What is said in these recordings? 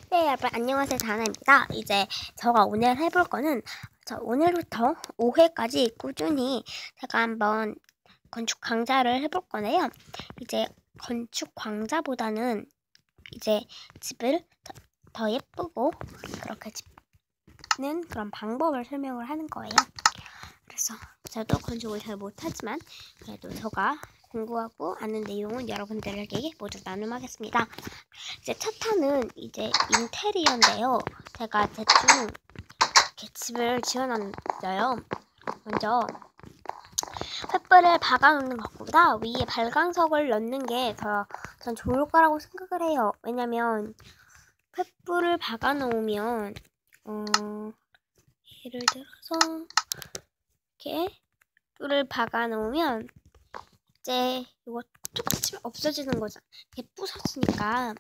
네, 여러분 안녕하세요. 다나입니다. 이제 제가 오늘 해볼 거는 오늘부터 5회까지 꾸준히 제가 한번 건축 강좌를 해볼 거네요. 이제 건축 강좌보다는 이제 집을 더 예쁘고 그렇게 짓는 그런 방법을 설명을 하는 거예요. 그래서 저도 건축을 잘 못하지만 그래도 제가 공부하고 아는 내용은 여러분들에게 모두 나눔하겠습니다. 이제 첫 탄은 이제 인테리어인데요. 제가 대충 이렇게 집을 지어놨어요. 먼저 횃불을 박아놓는 것보다 위에 발광석을 넣는 게 전 좋을 거라고 생각을 해요. 왜냐면 횃불을 박아놓으면 예를 들어서 이렇게 횃불을 박아놓으면 이제 이거 툭 치면 없어지는 거죠. 이렇게 부서지니까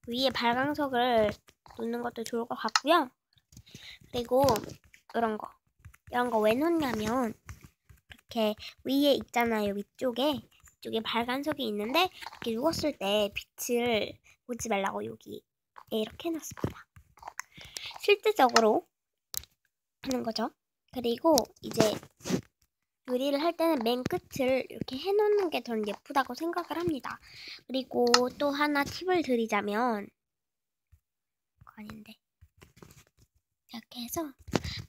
위에 발광석을 놓는 것도 좋을 것 같고요. 그리고 이런 거 왜 놓냐면 이렇게 위에 있잖아요. 위쪽에 발광석이 있는데 이렇게 누웠을 때 빛을 보지 말라고 여기 이렇게 해놨습니다. 실제적으로 하는 거죠. 그리고 이제 요리를 할 때는 맨 끝을 이렇게 해놓는 게 전 예쁘다고 생각을 합니다. 그리고 또 하나 팁을 드리자면 아닌데 이렇게 해서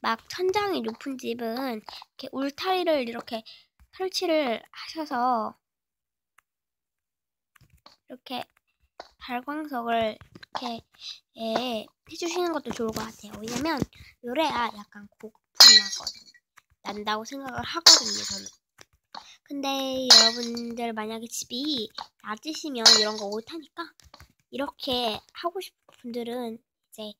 막 천장이 높은 집은 이렇게 울타리를 이렇게 설치를 하셔서 이렇게 발광석을 이렇게 해주시는 것도 좋을 것 같아요. 왜냐면 요래야 약간 고급품 난다고 생각을 하거든요, 저는. 근데 여러분들 만약에 집이 낮으시면 이런 거 못하니까 이렇게 하고 싶은 분들은 이제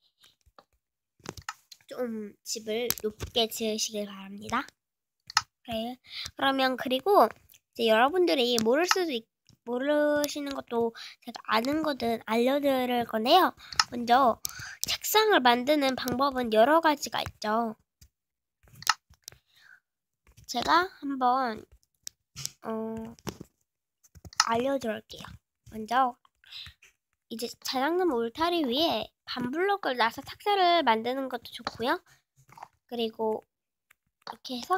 좀 집을 높게 지으시길 바랍니다. 그래요. 그러면 그리고 이제 여러분들이 모르시는 것도 제가 아는 거든 알려드릴 건데요. 먼저 책상을 만드는 방법은 여러 가지가 있죠. 제가 한번 알려드릴게요. 먼저 이제 자작나무 울타리 위에 반블럭을 놔서 탁자를 만드는 것도 좋고요. 그리고 이렇게 해서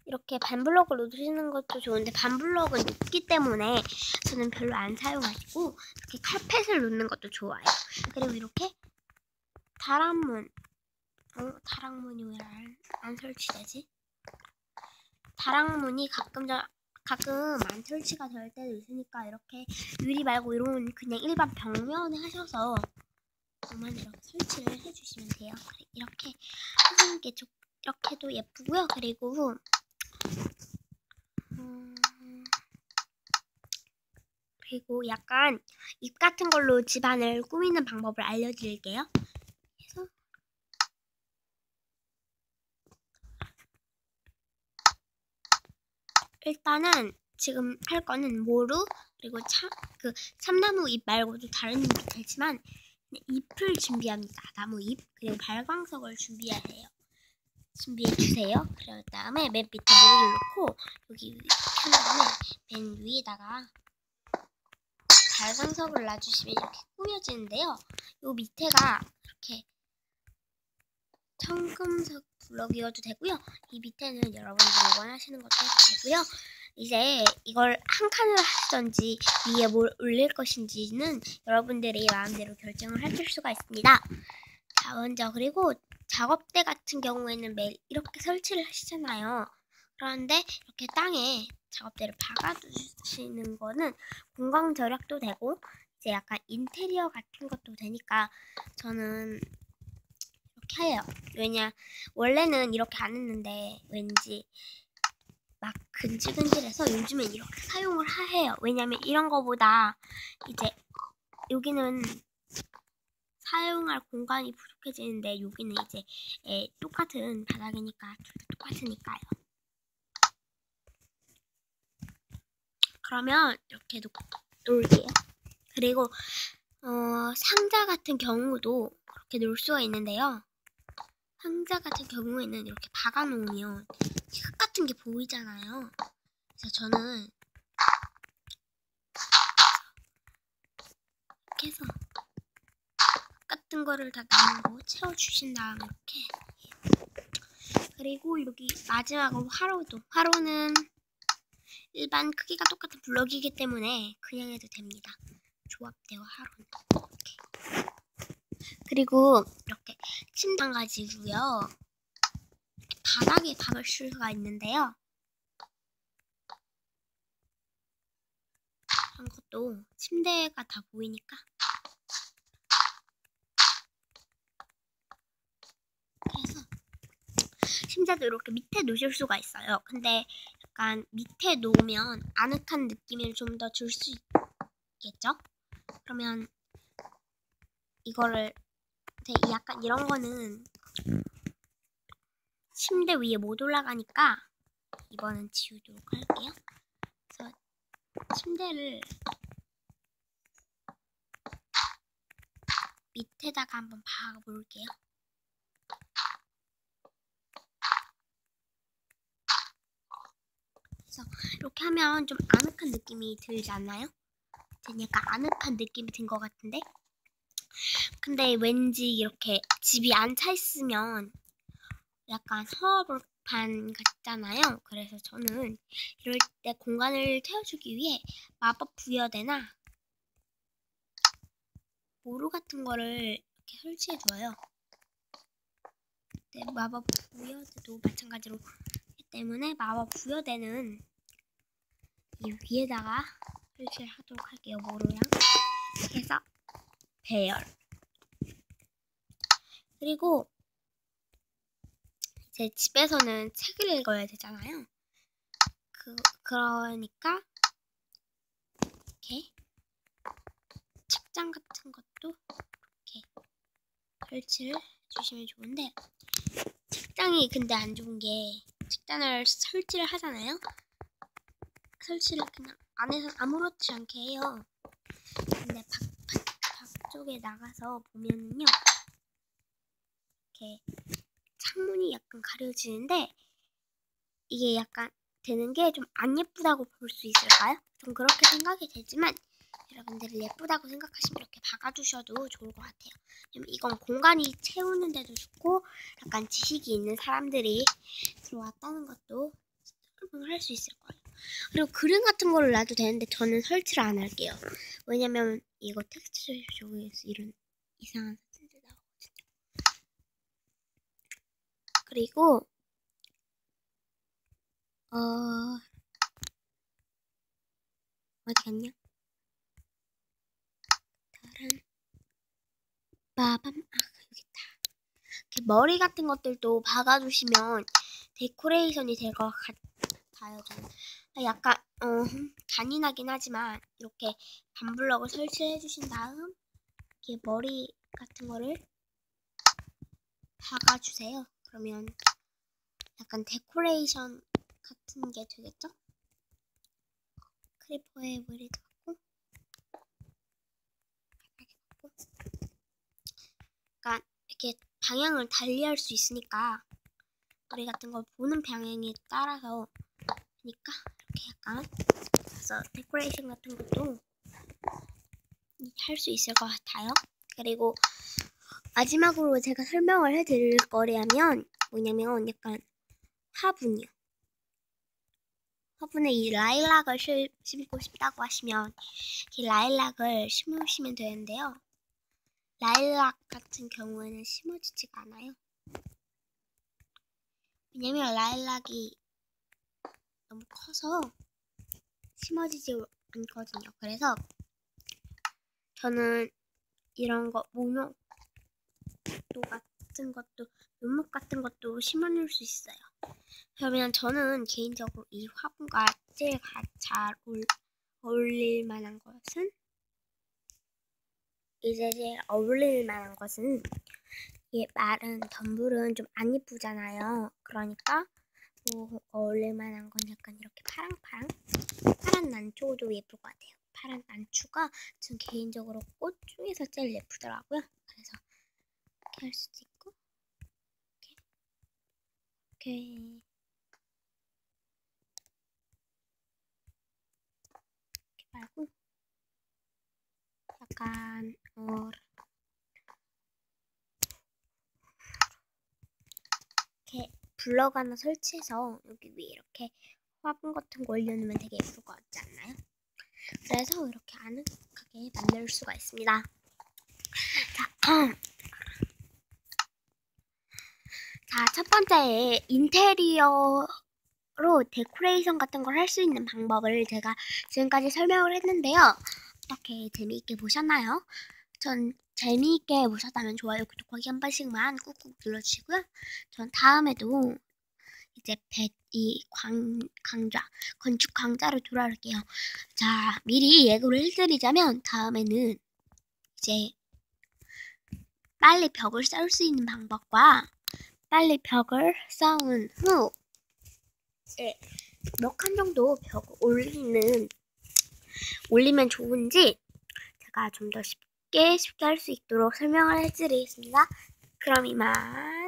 이렇게 반블럭을 놓으시는 것도 좋은데 반블럭은 높기 때문에 저는 별로 안 사용하시고 이렇게 칼펫을 놓는 것도 좋아요. 그리고 이렇게 다락문이 왜 안 설치되지? 다락문이 가끔 안 설치가 될 때도 있으니까 이렇게 유리 말고 이런 그냥 일반 벽면에 하셔서 그만 이렇게 설치를 해주시면 돼요. 이렇게 하시는 게 이렇게도 예쁘고요. 그리고 약간 잎 같은 걸로 집안을 꾸미는 방법을 알려드릴게요. 그래서 일단은 지금 할 거는 모루 그리고 참나무 잎 말고도 다른 잎이 되지만 잎을 준비합니다. 나무 잎 그리고 발광석을 준비해야 해요. 준비해 주세요. 그런 다음에 맨 밑에 모루를 넣고 여기 한 다음에 맨 위에다가 발광석을 놔주시면 이렇게 꾸며지는데요. 요 밑에가 이렇게 청금석 블럭이어도 되고요. 이 밑에는 여러분들이 원하시는 것도 해도 되고요. 이제 이걸 한 칸을 하시던지 위에 뭘 올릴 것인지는 여러분들이 마음대로 결정을 하실 수가 있습니다. 자, 먼저 그리고 작업대 같은 경우에는 매일 이렇게 설치를 하시잖아요. 그런데 이렇게 땅에 작업대를 박아두시는 거는 공간 절약도 되고 이제 약간 인테리어 같은 것도 되니까 저는 이렇게 해요. 원래는 이렇게 안 했는데 왠지 막 근질근질해서 요즘엔 이렇게 사용을 해요. 왜냐면 이런 거보다 이제 여기는 사용할 공간이 부족해지는데 여기는 이제 똑같은 바닥이니까 둘 다 똑같으니까요. 그러면 이렇게 놓을게요. 그리고 상자 같은 경우도 그렇게 놓을 수가 있는데요. 상자 같은 경우에는 이렇게 박아놓으면 흙 같은 게 보이잖아요. 그래서 저는 이렇게 해서 같은 거를 다 나누고 채워주신 다음 이렇게. 그리고 여기 마지막으로 화로는 일반 크기가 똑같은 블럭이기 때문에 그냥 해도 됩니다. 조합대와 화로는 이렇게. 그리고 이렇게 침대 가지고요. 바닥에 박을 수가 있는데요. 이런 것도 침대가 다 보이니까 그래서 침대도 이렇게 밑에 놓으실 수가 있어요. 근데 약간 밑에 놓으면 아늑한 느낌을 좀 더 줄 수 있겠죠? 그러면 이거를 약간 이런 거는 침대 위에 못 올라가니까 이번엔 지우도록 할게요. 그래서 침대를 밑에다가 한번 박아볼게요. 그래서 이렇게 하면 좀 아늑한 느낌이 들지 않나요? 약간 아늑한 느낌이 든 것 같은데? 근데 왠지 이렇게 집이 안 차 있으면 약간 허허벌판 같잖아요. 그래서 저는 이럴 때 공간을 채워주기 위해 마법 부여대나 모루 같은 거를 이렇게 설치해줘요. 네, 마법 부여대도 마찬가지로 하기 때문에 마법 부여대는 이 위에다가 설치를 하도록 할게요. 모루랑 해서 배열. 그리고 제 집에서는 책을 읽어야 되잖아요. 그러니까 이렇게 책장 같은 것도 이렇게 설치를 해주시면 좋은데 책장이 근데 안 좋은 게 책장을 설치를 하잖아요. 설치를 그냥 안에서 아무렇지 않게 해요. 근데 밖쪽에 나가서 보면은요 이렇게 창문이 약간 가려지는데 이게 약간 되는 게 좀 안 예쁘다고 볼 수 있을까요? 좀 그렇게 생각이 되지만 여러분들이 예쁘다고 생각하시면 이렇게 박아주셔도 좋을 것 같아요. 이건 공간이 채우는데도 좋고 약간 지식이 있는 사람들이 들어왔다는 것도 설명을 할 수 있을 거예요. 그리고 그림 같은 거를 놔도 되는데 저는 설치를 안 할게요. 왜냐면 이거 텍스처 쪽에서 이런 이상한 사진들 나오거든요. 그리고 어디 갔냐? 다른 빠밤 여기 있다. 이렇게 머리 같은 것들도 박아주시면 데코레이션이 될 것 같아요. 저는 약간 잔인하긴 하지만 이렇게 반블럭을 설치해 주신 다음 이렇게 머리 같은 거를 박아주세요. 그러면 약간 데코레이션 같은 게 되겠죠? 크리퍼의 머리도 갖고 약간 이렇게 방향을 달리할 수 있으니까 머리 같은 걸 보는 방향에 따라서 하니까 이렇게 약간 그래서 데코레이션 같은 것도 할 수 있을 것 같아요. 그리고 마지막으로 제가 설명을 해드릴 거라면 뭐냐면 약간 화분이요. 화분에 이 라일락을 심고 싶다고 하시면 이 라일락을 심으시면 되는데요. 라일락 같은 경우에는 심어지지가 않아요. 왜냐면 라일락이 너무 커서 심어지지 않거든요. 그래서 저는 이런 거 묘목 같은 것도 심어놓을 수 있어요. 그러면 저는 개인적으로 이 화분과 제일 잘 어울릴 만한 것은 이 마른 덤불은 좀 안 예쁘잖아요. 그러니까 어울릴 만한 건 약간 이렇게 파란 난초도 예쁠 것 같아요. 파란 난초가 전 개인적으로 꽃 중에서 제일 예쁘더라고요. 그래서 이렇게 할 수도 있고 이렇게 말고 약간 블럭 하나 설치해서 여기 위에 이렇게 화분 같은 거 올려놓으면 되게 예쁠 것 같지 않나요? 그래서 이렇게 아늑하게 만들 수가 있습니다. 자, 첫 번째 인테리어로 데코레이션 같은 걸 할 수 있는 방법을 제가 지금까지 설명을 했는데요. 어떻게 재미있게 보셨나요? 전 재미있게 보셨다면 좋아요, 구독하기 한 번씩만 꾹꾹 눌러주시고요. 전 다음에도 이제 건축 강좌로 돌아올게요. 자, 미리 예고를 해드리자면 다음에는 이제 빨리 벽을 쌓을 수 있는 방법과 빨리 벽을 쌓은 후 몇 칸 정도 벽 올리면 좋은지 제가 좀 더 쉽게 할 수 있도록 설명을 해드리겠습니다. 그럼 이만.